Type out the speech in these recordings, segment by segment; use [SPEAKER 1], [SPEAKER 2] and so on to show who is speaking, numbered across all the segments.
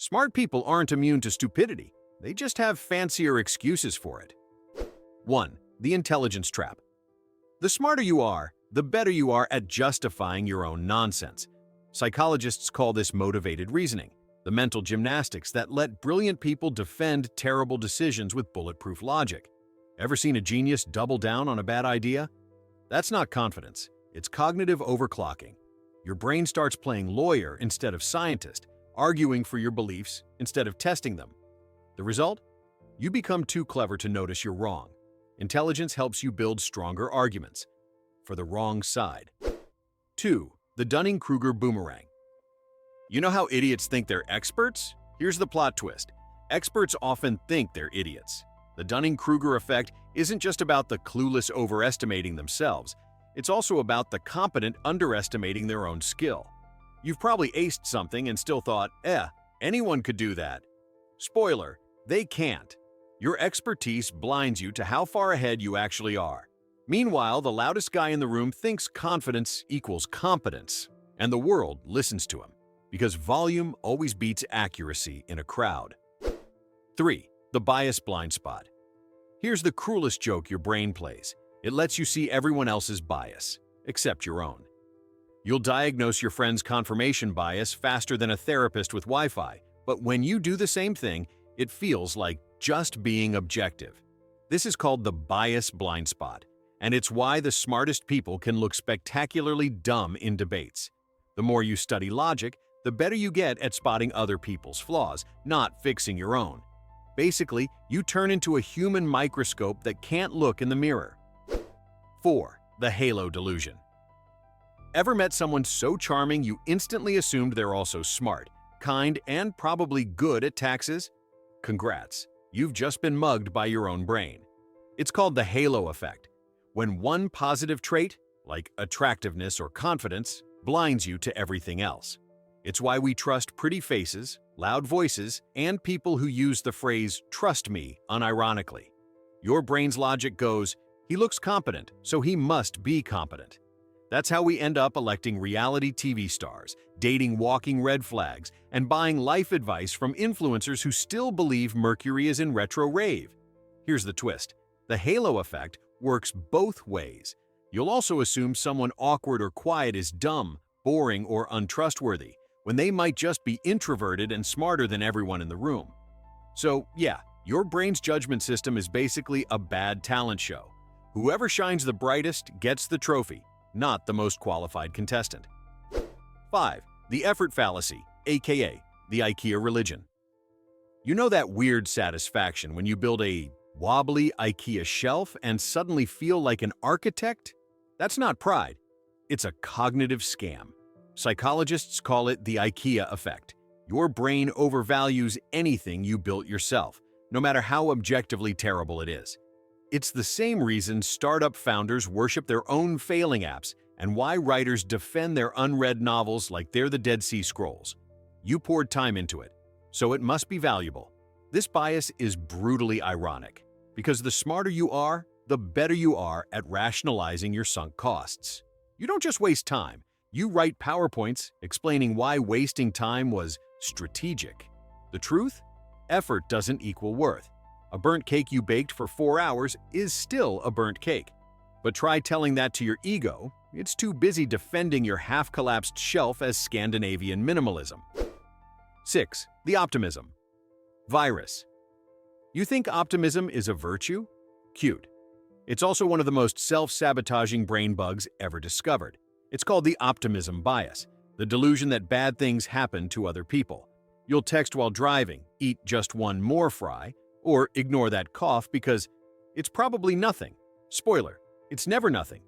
[SPEAKER 1] Smart people aren't immune to stupidity. They just have fancier excuses for it. 1. The intelligence trap. The smarter you are, the better you are at justifying your own nonsense. Psychologists call this motivated reasoning, the mental gymnastics that let brilliant people defend terrible decisions with bulletproof logic. Ever seen a genius double down on a bad idea? That's not confidence. It's cognitive overclocking. Your brain starts playing lawyer instead of scientist, arguing for your beliefs instead of testing them. The result? You become too clever to notice you're wrong. Intelligence helps you build stronger arguments for the wrong side. 2. The Dunning-Kruger boomerang. You know how idiots think they're experts? Here's the plot twist. Experts often think they're idiots. The Dunning-Kruger effect isn't just about the clueless overestimating themselves. It's also about the competent underestimating their own skill. You've probably aced something and still thought, anyone could do that. Spoiler, they can't. Your expertise blinds you to how far ahead you actually are. Meanwhile, the loudest guy in the room thinks confidence equals competence, and the world listens to him, because volume always beats accuracy in a crowd. 3. The bias blind spot. Here's the cruelest joke your brain plays. It lets you see everyone else's bias, except your own. You'll diagnose your friend's confirmation bias faster than a therapist with Wi-Fi, but when you do the same thing, it feels like just being objective. This is called the bias blind spot, and it's why the smartest people can look spectacularly dumb in debates. The more you study logic, the better you get at spotting other people's flaws, not fixing your own. Basically, you turn into a human microscope that can't look in the mirror. 4. The halo delusion. Ever met someone so charming you instantly assumed they're also smart, kind, and probably good at taxes? Congrats, you've just been mugged by your own brain. It's called the halo effect, when one positive trait, like attractiveness or confidence, blinds you to everything else. It's why we trust pretty faces, loud voices, and people who use the phrase "trust me" unironically. Your brain's logic goes, he looks competent, so he must be competent. That's how we end up electing reality TV stars, dating walking red flags, and buying life advice from influencers who still believe Mercury is in retrograde. Here's the twist. The halo effect works both ways. You'll also assume someone awkward or quiet is dumb, boring, or untrustworthy, when they might just be introverted and smarter than everyone in the room. So, yeah, your brain's judgment system is basically a bad talent show. Whoever shines the brightest gets the trophy, not the most qualified contestant. 5. The effort fallacy, aka the IKEA religion. You know that weird satisfaction when you build a wobbly IKEA shelf and suddenly feel like an architect? That's not pride. It's a cognitive scam. Psychologists call it the IKEA effect. Your brain overvalues anything you built yourself, no matter how objectively terrible it is. It's the same reason startup founders worship their own failing apps and why writers defend their unread novels like they're the Dead Sea Scrolls. You poured time into it, so it must be valuable. This bias is brutally ironic, because the smarter you are, the better you are at rationalizing your sunk costs. You don't just waste time, you write PowerPoints explaining why wasting time was strategic. The truth? Effort doesn't equal worth. A burnt cake you baked for 4 hours is still a burnt cake. But try telling that to your ego, it's too busy defending your half-collapsed shelf as Scandinavian minimalism. 6. The optimism virus. You think optimism is a virtue? Cute. It's also one of the most self-sabotaging brain bugs ever discovered. It's called the optimism bias, the delusion that bad things happen to other people. You'll text while driving, eat just one more fry, or ignore that cough because it's probably nothing. Spoiler, it's never nothing.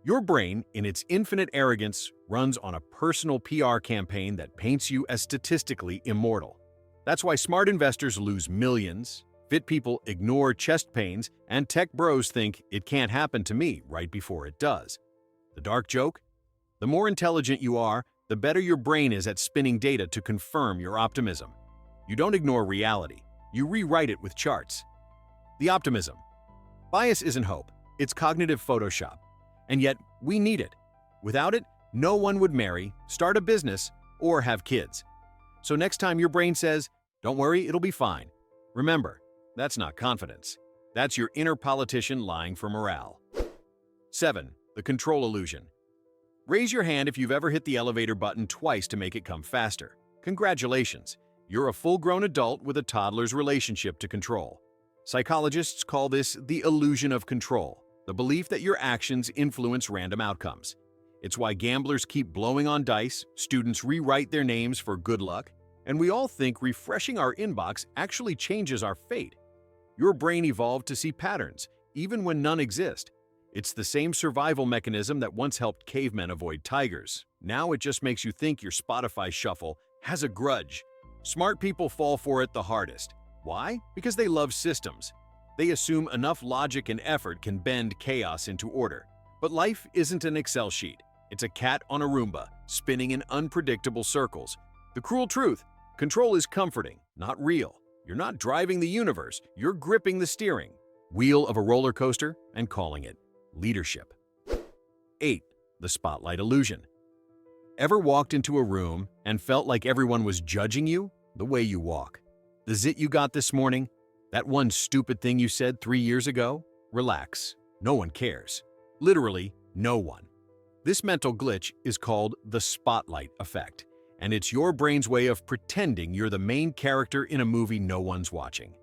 [SPEAKER 1] Your brain, in its infinite arrogance, runs on a personal PR campaign that paints you as statistically immortal. That's why smart investors lose millions, fit people ignore chest pains, and tech bros think it can't happen to me right before it does. The dark joke? The more intelligent you are, the better your brain is at spinning data to confirm your optimism. You don't ignore reality. You rewrite it with charts. The optimism. Bias isn't hope. It's cognitive Photoshop. And yet, we need it. Without it, no one would marry, start a business, or have kids. So next time your brain says, Don't worry, it'll be fine. Remember, that's not confidence. That's your inner politician lying for morale. 7. The control illusion. Raise your hand if you've ever hit the elevator button twice to make it come faster. Congratulations, you're a full-grown adult with a toddler's relationship to control. Psychologists call this the illusion of control, the belief that your actions influence random outcomes. It's why gamblers keep blowing on dice, students rewrite their names for good luck, and we all think refreshing our inbox actually changes our fate. Your brain evolved to see patterns, even when none exist. It's the same survival mechanism that once helped cavemen avoid tigers. Now it just makes you think your Spotify shuffle has a grudge. Smart people fall for it the hardest. Why? Because they love systems. They assume enough logic and effort can bend chaos into order. But life isn't an Excel sheet. It's a cat on a Roomba, spinning in unpredictable circles. The cruel truth: control is comforting, not real. You're not driving the universe, you're gripping the steering wheel of a roller coaster and calling it leadership. 8. The spotlight illusion. Ever walked into a room and felt like everyone was judging you? The way you walk, the zit you got this morning, that one stupid thing you said 3 years ago? Relax. No one cares. Literally, no one. This mental glitch is called the spotlight effect, and it's your brain's way of pretending you're the main character in a movie no one's watching.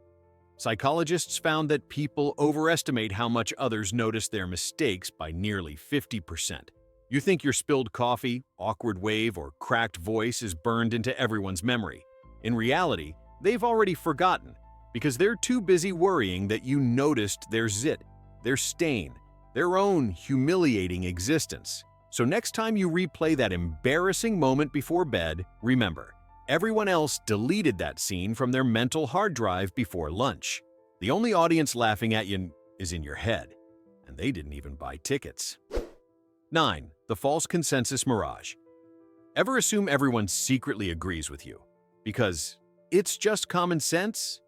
[SPEAKER 1] Psychologists found that people overestimate how much others notice their mistakes by nearly 50%. You think your spilled coffee, awkward wave, or cracked voice is burned into everyone's memory. In reality, they've already forgotten because they're too busy worrying that you noticed their zit, their stain, their own humiliating existence. So next time you replay that embarrassing moment before bed, remember, everyone else deleted that scene from their mental hard drive before lunch. The only audience laughing at you is in your head, and they didn't even buy tickets. 9. The false consensus mirage. Ever assume everyone secretly agrees with you because it's just common sense?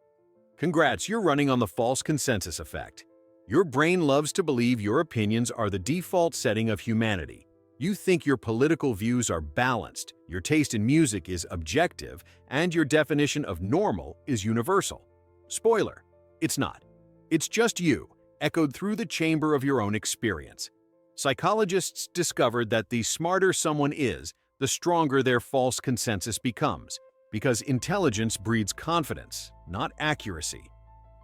[SPEAKER 1] Congrats, you're running on the false consensus effect. Your brain loves to believe your opinions are the default setting of humanity. You think your political views are balanced, your taste in music is objective, and your definition of normal is universal. Spoiler, it's not. It's just you, echoed through the chamber of your own experience. Psychologists discovered that the smarter someone is, the stronger their false consensus becomes, because intelligence breeds confidence, not accuracy.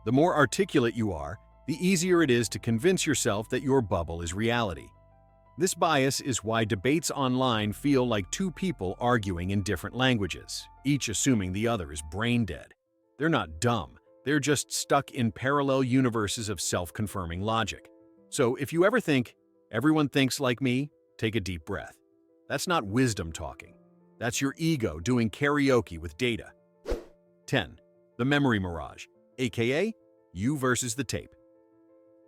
[SPEAKER 1] The more articulate you are, the easier it is to convince yourself that your bubble is reality. This bias is why debates online feel like two people arguing in different languages, each assuming the other is brain dead. They're not dumb, they're just stuck in parallel universes of self-confirming logic. So if you ever think, everyone thinks like me, take a deep breath. That's not wisdom talking. That's your ego doing karaoke with data. 10. The memory mirage, aka you versus the tape.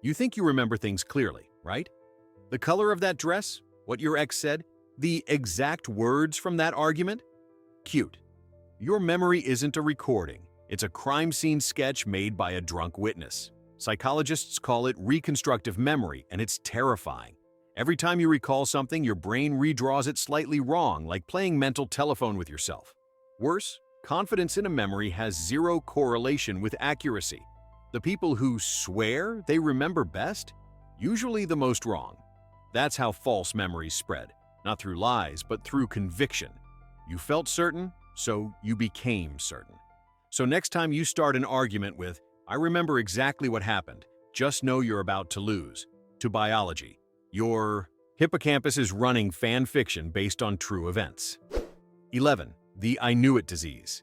[SPEAKER 1] You think you remember things clearly, right? The color of that dress, what your ex said, the exact words from that argument? Cute. Your memory isn't a recording. It's a crime scene sketch made by a drunk witness. Psychologists call it reconstructive memory, and it's terrifying. Every time you recall something, your brain redraws it slightly wrong, like playing mental telephone with yourself. Worse, confidence in a memory has zero correlation with accuracy. The people who swear they remember best, usually the most wrong. That's how false memories spread, not through lies, but through conviction. You felt certain, so you became certain. So next time you start an argument with, "I remember exactly what happened, just know you're about to lose," to biology, your hippocampus is running fan fiction based on true events. 11. The I knew it disease.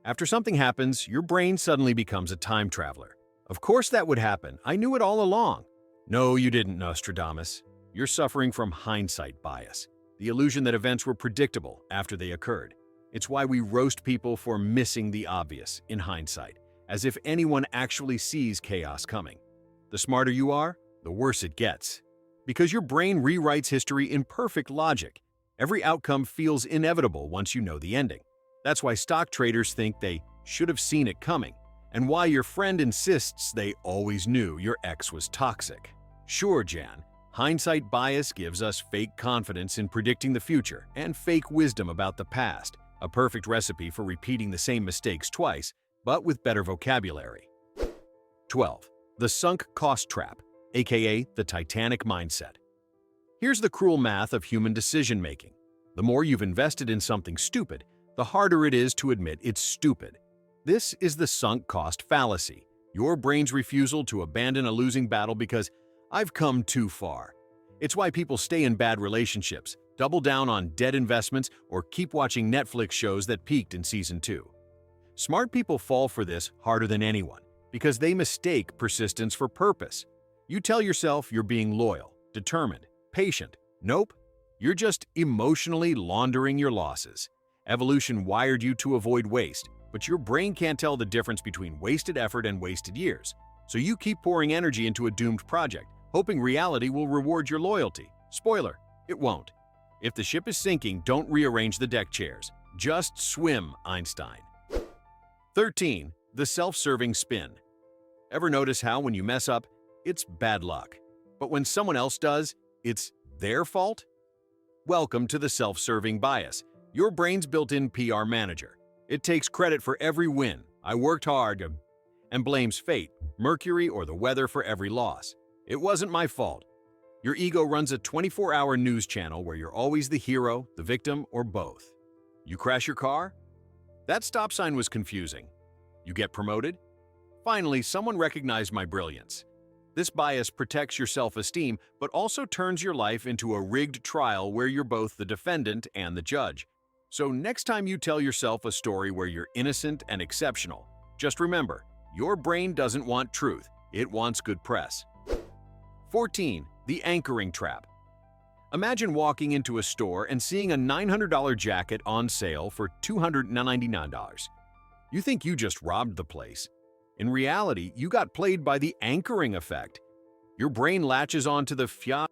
[SPEAKER 1] After something happens, your brain suddenly becomes a time traveler. Of course that would happen. I knew it all along. No, you didn't, Nostradamus. You're suffering from hindsight bias, the illusion that events were predictable after they occurred. It's why we roast people for missing the obvious in hindsight, as if anyone actually sees chaos coming. The smarter you are, the worse it gets. Because your brain rewrites history in perfect logic. Every outcome feels inevitable once you know the ending. That's why stock traders think they should have seen it coming, and why your friend insists they always knew your ex was toxic. Sure, Jan, hindsight bias gives us fake confidence in predicting the future and fake wisdom about the past, a perfect recipe for repeating the same mistakes twice, but with better vocabulary. 12. The sunk cost trap, aka the Titanic mindset. Here's the cruel math of human decision-making. The more you've invested in something stupid, the harder it is to admit it's stupid. This is the sunk cost fallacy, your brain's refusal to abandon a losing battle because I've come too far. It's why people stay in bad relationships, double down on dead investments, or keep watching Netflix shows that peaked in season 2. Smart people fall for this harder than anyone because they mistake persistence for purpose. You tell yourself you're being loyal, determined, patient. Nope, you're just emotionally laundering your losses. Evolution wired you to avoid waste, but your brain can't tell the difference between wasted effort and wasted years. So you keep pouring energy into a doomed project, hoping reality will reward your loyalty. Spoiler, it won't. If the ship is sinking, don't rearrange the deck chairs. Just swim, Einstein. 13. The self-serving spin. Ever notice how when you mess up, it's bad luck, but when someone else does, it's their fault? Welcome to the self-serving bias, your brain's built-in PR manager. It takes credit for every win. I worked hard, and blames fate, Mercury, or the weather for every loss. It wasn't my fault. Your ego runs a 24-hour news channel where you're always the hero, the victim, or both. You crash your car? That stop sign was confusing. You get promoted? Finally, someone recognized my brilliance. This bias protects your self-esteem, but also turns your life into a rigged trial where you're both the defendant and the judge. So next time you tell yourself a story where you're innocent and exceptional, just remember, your brain doesn't want truth, it wants good press. 14. The anchoring trap. Imagine walking into a store and seeing a $900 jacket on sale for $299. You think you just robbed the place. In reality, you got played by the anchoring effect. Your brain latches onto the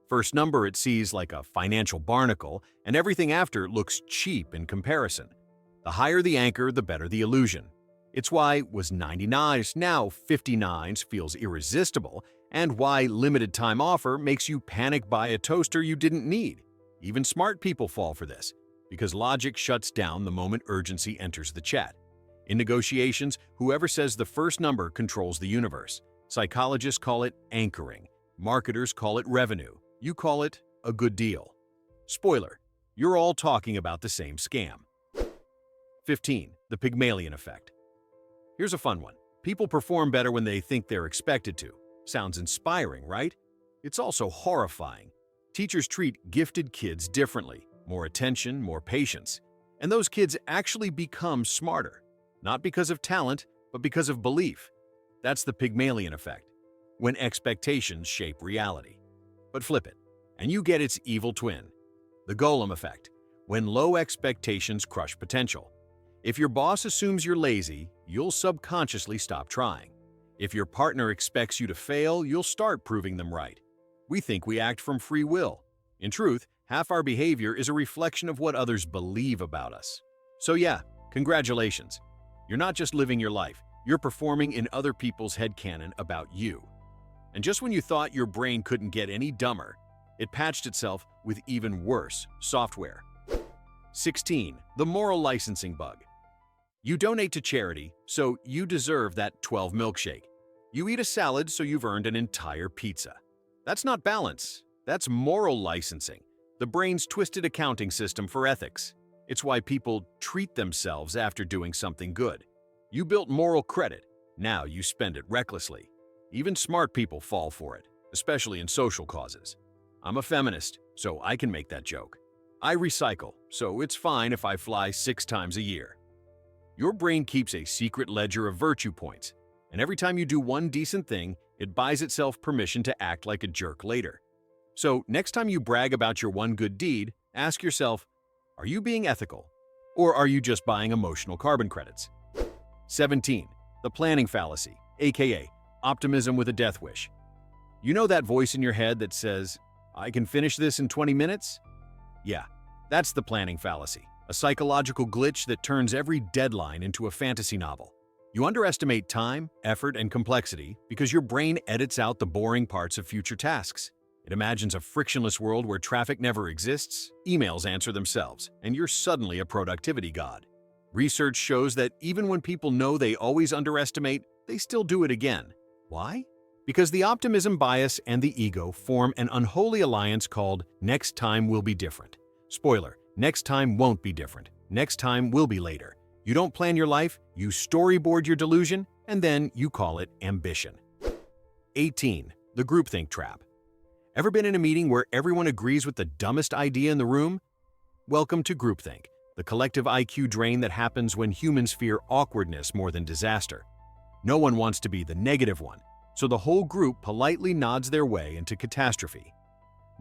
[SPEAKER 1] first number it sees like a financial barnacle, and everything after looks cheap in comparison. The higher the anchor, the better the illusion. It's why was 99s now 59s feels irresistible, and why limited time offer makes you panic buy a toaster you didn't need. Even smart people fall for this, because logic shuts down the moment urgency enters the chat. In negotiations, whoever says the first number controls the universe. Psychologists call it anchoring. Marketers call it revenue. You call it a good deal. Spoiler, you're all talking about the same scam. 15. The Pygmalion effect. Here's a fun one. People perform better when they think they're expected to. Sounds inspiring, right? It's also horrifying. Teachers treat gifted kids differently. More attention, more patience. And those kids actually become smarter. Not because of talent, but because of belief. That's the Pygmalion effect, when expectations shape reality. But flip it, and you get its evil twin, the Golem effect, when low expectations crush potential. If your boss assumes you're lazy, you'll subconsciously stop trying. If your partner expects you to fail, you'll start proving them right. We think we act from free will. In truth, half our behavior is a reflection of what others believe about us. So yeah, congratulations. You're not just living your life, you're performing in other people's headcanon about you. And just when you thought your brain couldn't get any dumber, it patched itself with even worse software. 16. The moral licensing bug. You donate to charity, so you deserve that 12 milkshake. You eat a salad, so you've earned an entire pizza. That's not balance, that's moral licensing, the brain's twisted accounting system for ethics. It's why people treat themselves after doing something good. You built moral credit, now you spend it recklessly. Even smart people fall for it, especially in social causes. I'm a feminist, so I can make that joke. I recycle, so it's fine if I fly 6 times a year. Your brain keeps a secret ledger of virtue points, and every time you do one decent thing, it buys itself permission to act like a jerk later. So next time you brag about your one good deed, ask yourself, are you being ethical? Or are you just buying emotional carbon credits? 17. The planning fallacy, aka optimism with a death wish. You know that voice in your head that says, I can finish this in 20 minutes? Yeah, that's the planning fallacy, a psychological glitch that turns every deadline into a fantasy novel. You underestimate time, effort, and complexity because your brain edits out the boring parts of future tasks. It imagines a frictionless world where traffic never exists, emails answer themselves, and you're suddenly a productivity god. Research shows that even when people know they always underestimate, they still do it again. Why? Because the optimism bias and the ego form an unholy alliance called next time will be different. Spoiler, next time won't be different. Next time will be later. You don't plan your life, you storyboard your delusion, and then you call it ambition. 18. The groupthink trap. Ever been in a meeting where everyone agrees with the dumbest idea in the room? Welcome to groupthink, the collective IQ drain that happens when humans fear awkwardness more than disaster. No one wants to be the negative one, so the whole group politely nods their way into catastrophe.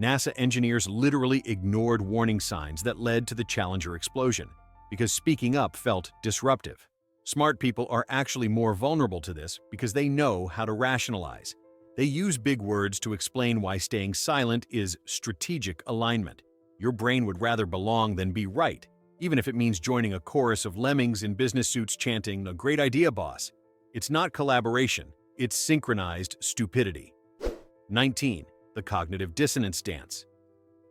[SPEAKER 1] NASA engineers literally ignored warning signs that led to the Challenger explosion because speaking up felt disruptive. Smart people are actually more vulnerable to this because they know how to rationalize. They use big words to explain why staying silent is strategic alignment. Your brain would rather belong than be right, even if it means joining a chorus of lemmings in business suits chanting, "A great idea, boss." It's not collaboration, it's synchronized stupidity. 19. The cognitive dissonance dance.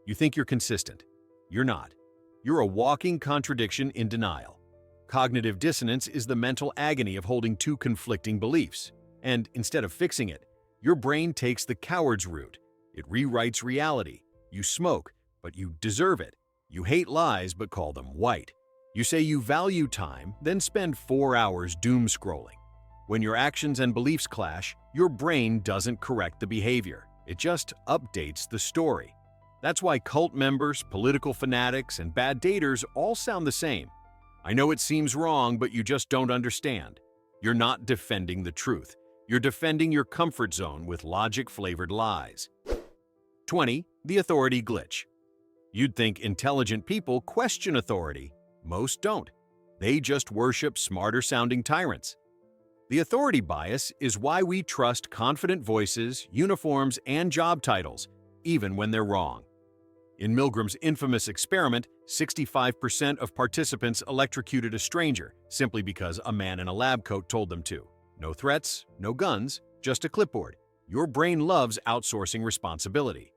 [SPEAKER 1] You think you're consistent. You're not. You're a walking contradiction in denial. Cognitive dissonance is the mental agony of holding two conflicting beliefs. And instead of fixing it, your brain takes the coward's route. It rewrites reality. You smoke, but you deserve it. You hate lies, but call them white. You say you value time, then spend 4 hours doom scrolling. When your actions and beliefs clash, your brain doesn't correct the behavior. It just updates the story. That's why cult members, political fanatics, and bad daters all sound the same. I know it seems wrong, but you just don't understand. You're not defending the truth. You're defending your comfort zone with logic-flavored lies. 20. The authority glitch. You'd think intelligent people question authority. Most don't. They just worship smarter-sounding tyrants. The authority bias is why we trust confident voices, uniforms, and job titles, even when they're wrong. In Milgram's infamous experiment, 65% of participants electrocuted a stranger simply because a man in a lab coat told them to. No threats, no guns, just a clipboard. Your brain loves outsourcing responsibility.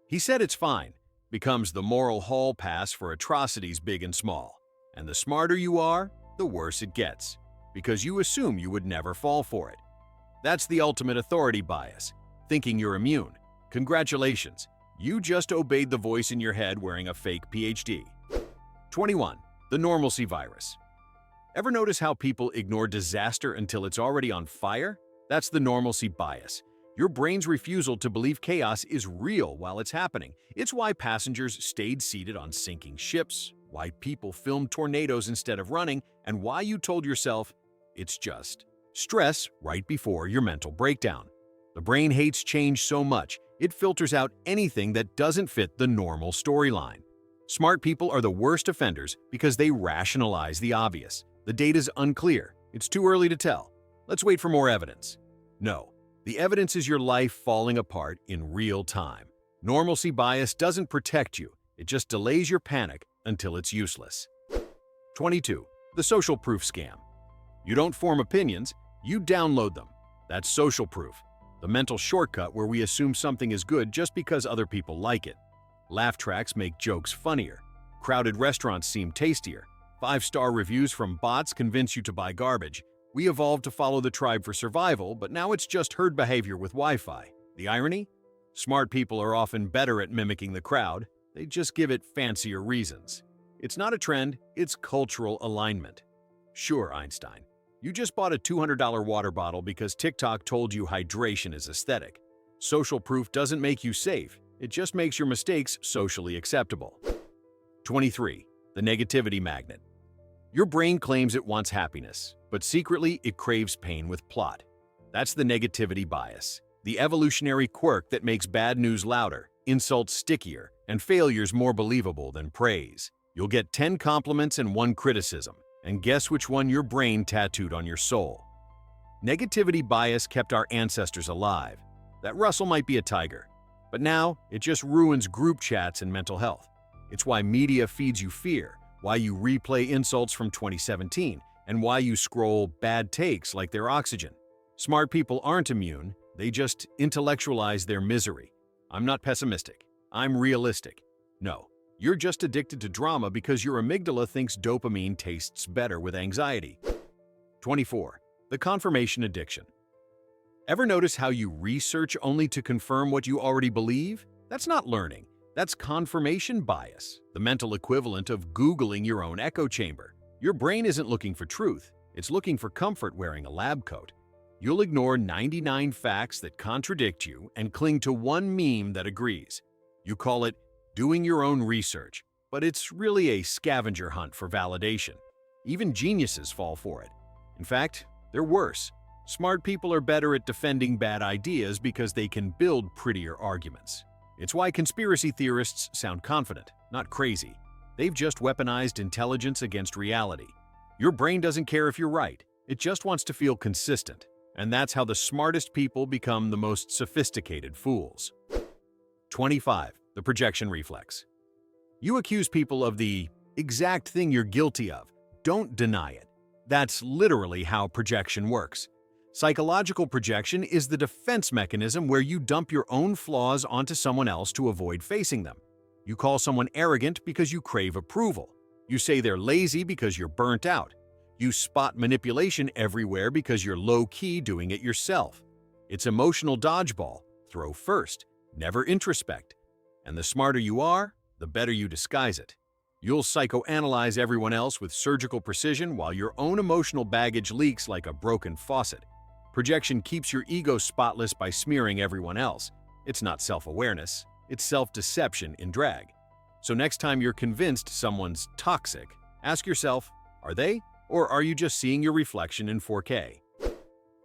[SPEAKER 1] He said it's fine becomes the moral hall pass for atrocities big and small. And the smarter you are, the worse it gets, because you assume you would never fall for it. That's the ultimate authority bias, thinking you're immune. Congratulations, you just obeyed the voice in your head wearing a fake PhD. 21. The normalcy virus. Ever notice how people ignore disaster until it's already on fire? That's the normalcy bias. Your brain's refusal to believe chaos is real while it's happening. It's why passengers stayed seated on sinking ships, why people filmed tornadoes instead of running, and why you told yourself, it's just stress right before your mental breakdown. The brain hates change so much, it filters out anything that doesn't fit the normal storyline. Smart people are the worst offenders because they rationalize the obvious. The data's unclear. It's too early to tell. Let's wait for more evidence. No, the evidence is your life falling apart in real time. Normalcy bias doesn't protect you. It just delays your panic until it's useless. 22. The social proof scam. You don't form opinions, you download them. That's social proof, the mental shortcut where we assume something is good just because other people like it. Laugh tracks make jokes funnier. Crowded restaurants seem tastier. 5-star reviews from bots convince you to buy garbage. We evolved to follow the tribe for survival, but now it's just herd behavior with Wi-Fi. The irony? Smart people are often better at mimicking the crowd. They just give it fancier reasons. It's not a trend, it's cultural alignment. Sure, Einstein, you just bought a $200 water bottle because TikTok told you hydration is aesthetic. Social proof doesn't make you safe, it just makes your mistakes socially acceptable. 23. The negativity magnet. Your brain claims it wants happiness, but secretly it craves pain with plot. That's the negativity bias, the evolutionary quirk that makes bad news louder, insults stickier, and failures more believable than praise. You'll get 10 compliments and 1 criticism, and guess which one your brain tattooed on your soul. Negativity bias kept our ancestors alive. That Russell might be a tiger, but now it just ruins group chats and mental health. It's why media feeds you fear, why you replay insults from 2017, and why you scroll bad takes like they're oxygen. Smart people aren't immune, they just intellectualize their misery. I'm not pessimistic, I'm realistic. No, You're just addicted to drama because your amygdala thinks dopamine tastes better with anxiety. 24. The confirmation addiction. Ever notice how you research only to confirm what you already believe? That's not learning. That's confirmation bias, the mental equivalent of Googling your own echo chamber. Your brain isn't looking for truth. It's looking for comfort wearing a lab coat. You'll ignore 99 facts that contradict you and cling to one meme that agrees. You call it doing your own research, but it's really a scavenger hunt for validation. Even geniuses fall for it. In fact, they're worse. Smart people are better at defending bad ideas because they can build prettier arguments. It's why conspiracy theorists sound confident, not crazy. They've just weaponized intelligence against reality. Your brain doesn't care if you're right. It just wants to feel consistent. And that's how the smartest people become the most sophisticated fools. 25. The projection reflex. You accuse people of the exact thing you're guilty of. Don't deny it. That's literally how projection works. Psychological projection is the defense mechanism where you dump your own flaws onto someone else to avoid facing them. You call someone arrogant because you crave approval. You say they're lazy because you're burnt out. You spot manipulation everywhere because you're low-key doing it yourself. It's emotional dodgeball. Throw first, never introspect. And the smarter you are, the better you disguise it. You'll psychoanalyze everyone else with surgical precision while your own emotional baggage leaks like a broken faucet. Projection keeps your ego spotless by smearing everyone else. It's not self-awareness, it's self-deception in drag. So next time you're convinced someone's toxic, ask yourself, are they? Or are you just seeing your reflection in 4K?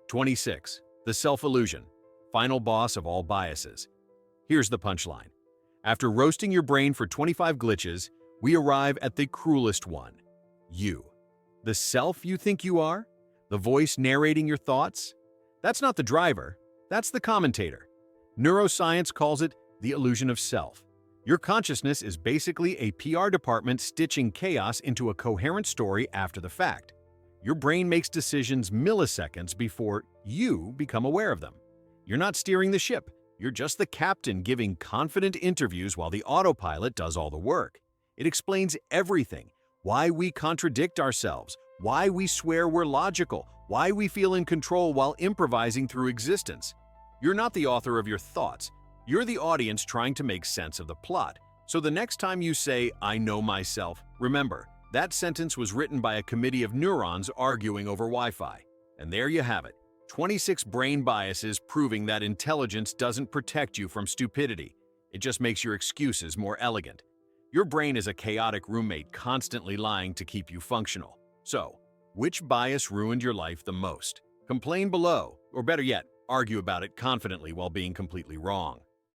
[SPEAKER 1] 26. The self-illusion, final boss of all biases. Here's the punchline. After roasting your brain for 25 glitches, we arrive at the cruelest one. You. The self you think you are? The voice narrating your thoughts? That's not the driver, that's the commentator. Neuroscience calls it the illusion of self. Your consciousness is basically a PR department stitching chaos into a coherent story after the fact. Your brain makes decisions milliseconds before you become aware of them. You're not steering the ship. You're just the captain giving confident interviews while the autopilot does all the work. It explains everything: why we contradict ourselves, why we swear we're logical, why we feel in control while improvising through existence. You're not the author of your thoughts. You're the audience trying to make sense of the plot. So the next time you say, "I know myself," remember, that sentence was written by a committee of neurons arguing over Wi-Fi. And there you have it. 26 brain biases proving that intelligence doesn't protect you from stupidity. It just makes your excuses more elegant. Your brain is a chaotic roommate constantly lying to keep you functional. So, which bias ruined your life the most? Complain below, or better yet, argue about it confidently while being completely wrong.